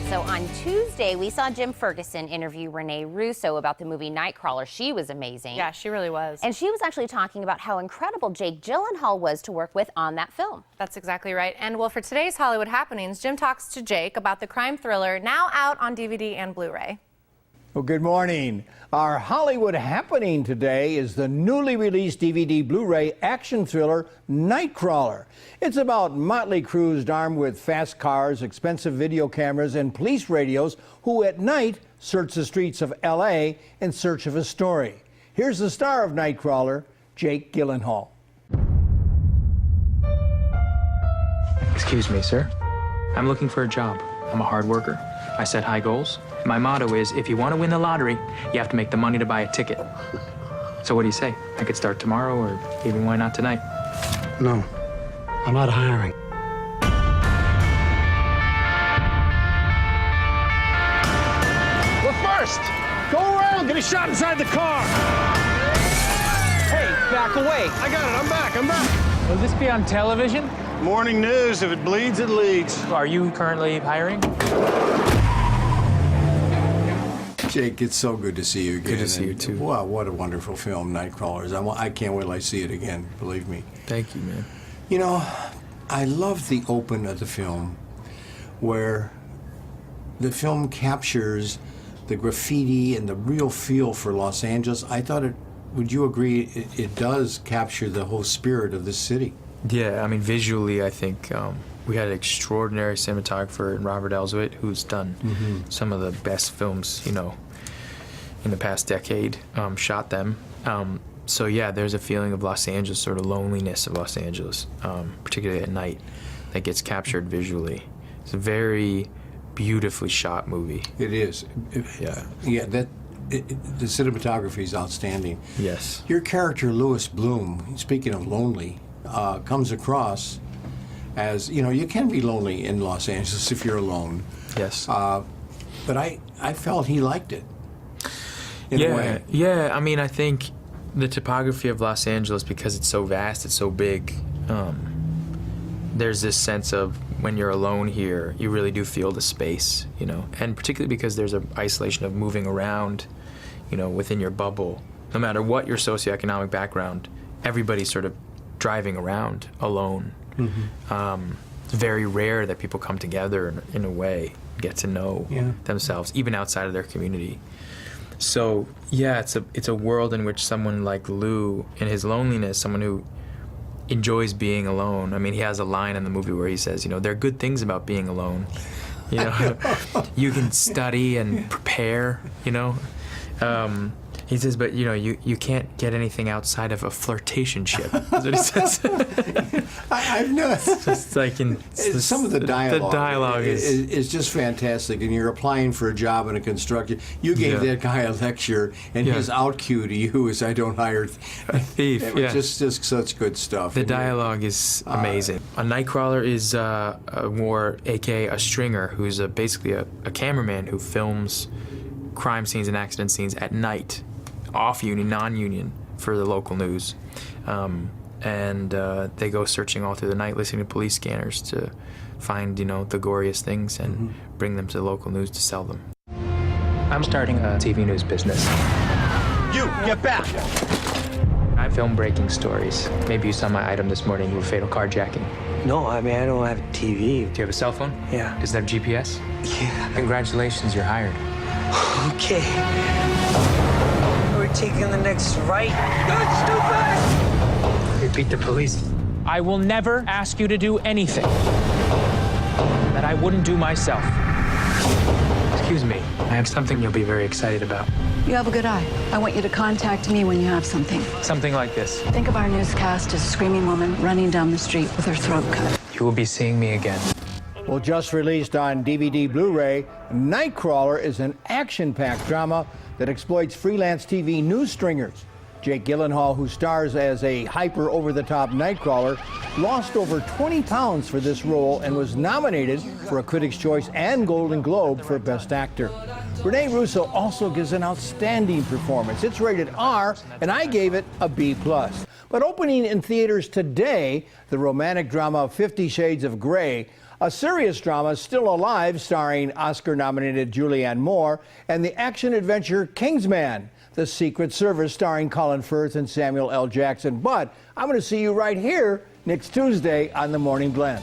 So on Tuesday, we saw Jim Ferguson interview Renee Russo about the movie Nightcrawler. She was amazing. Yeah, she really was. And she was actually talking about how incredible Jake Gyllenhaal was to work with on that film. That's exactly right. And well, for today's Hollywood Happenings, Jim talks to Jake about the crime thriller now out on DVD and Blu-ray. Well, good morning. Our Hollywood happening today is the newly released DVD Blu-ray action thriller Nightcrawler. It's about motley crews armed with fast cars, expensive video cameras, and police radios who at night search the streets of L.A. in search of a story. Here's the star of Nightcrawler, Jake Gyllenhaal. Excuse me, sir. I'm looking for a job. I'm a hard worker. I set high goals. My motto is, if you want to win the lottery, you have to make the money to buy a ticket. So what do you say? I could start tomorrow, or even why not tonight? No, I'm not hiring. Look first! Go around, get a shot inside the car! Hey, back away! I got it, I'm back. Will this be on television? Morning news, if it bleeds, it leads. Are you currently hiring? Jake, it's so good to see you again. Good to see you, too. Wow, what a wonderful film, Nightcrawlers. I can't wait till I see it again, believe me. Thank you, man. You know, I love the open of the film, where the film captures the graffiti and the real feel for Los Angeles. I thought would you agree, it does capture the whole spirit of this city? Yeah, I mean, visually, I think we had an extraordinary cinematographer in Robert Elswit, who's done some of the best films, you know, in the past decade, shot them. So yeah, there's a feeling of Los Angeles, sort of loneliness of Los Angeles, particularly at night, that gets captured visually. It's a very beautifully shot movie. It is. Yeah, the cinematography is outstanding. Yes. Your character, Louis Bloom, speaking of lonely, comes across as, you know, you can be lonely in Los Angeles if you're alone. Yes. But I felt he liked it, in a way. Yeah, I mean, I think the topography of Los Angeles, because it's so vast, it's so big, there's this sense of when you're alone here, you really do feel the space, you know, and particularly because there's an isolation of moving around, you know, within your bubble. No matter what your socioeconomic background, everybody's sort of driving around alone. It's very rare that people come together in a way, get to know themselves, even outside of their community. So yeah, it's a world in which someone like Lou, in his loneliness, someone who enjoys being alone. I mean, he has a line in the movie where he says, you know, there are good things about being alone. You know, you can study and prepare, you know. He says, but, you know, you can't get anything outside of a flirtationship. That's what he says. I've noticed. It's like some of the dialogue. The dialogue is just fantastic, and you're applying for a job in a construction. You gave that guy a lecture, and his out cue to you is, "I don't hire a thief." Just such good stuff. The dialogue is amazing. A Nightcrawler is a war, aka a stringer, who's basically a cameraman who films crime scenes and accident scenes at night, off-union, non-union, for the local news. And they go searching all through the night, listening to police scanners to find, you know, the goriest things and bring them to the local news to sell them. I'm starting a TV news business. You, get back! I film breaking stories. Maybe you saw my item this morning, you were fatal carjacking. No, I mean, I don't have a TV. Do you have a cell phone? Yeah. Does it have GPS? Yeah. Congratulations, you're hired. Okay. We're taking the next right. Go, stupid! Repeat the police. I will never ask you to do anything that I wouldn't do myself. Excuse me, I have something you'll be very excited about. You have a good eye. I want you to contact me when you have something. Something like this. Think of our newscast as a screaming woman running down the street with her throat cut. You will be seeing me again. Well, just released on DVD Blu-ray, Nightcrawler is an action-packed drama that exploits freelance TV news stringers. Jake Gyllenhaal, who stars as a hyper over-the-top Nightcrawler, lost over 20 pounds for this role and was nominated for a Critics' Choice and Golden Globe for Best Actor. Renee Russo also gives an outstanding performance. It's rated R, and I gave it a B+. But opening in theaters today, the romantic drama 50 Shades of Grey, A serious drama, Still Alive, starring Oscar-nominated Julianne Moore, and the action-adventure Kingsman, The Secret Service, starring Colin Firth and Samuel L. Jackson. But I'm going to see you right here next Tuesday on The Morning Blend.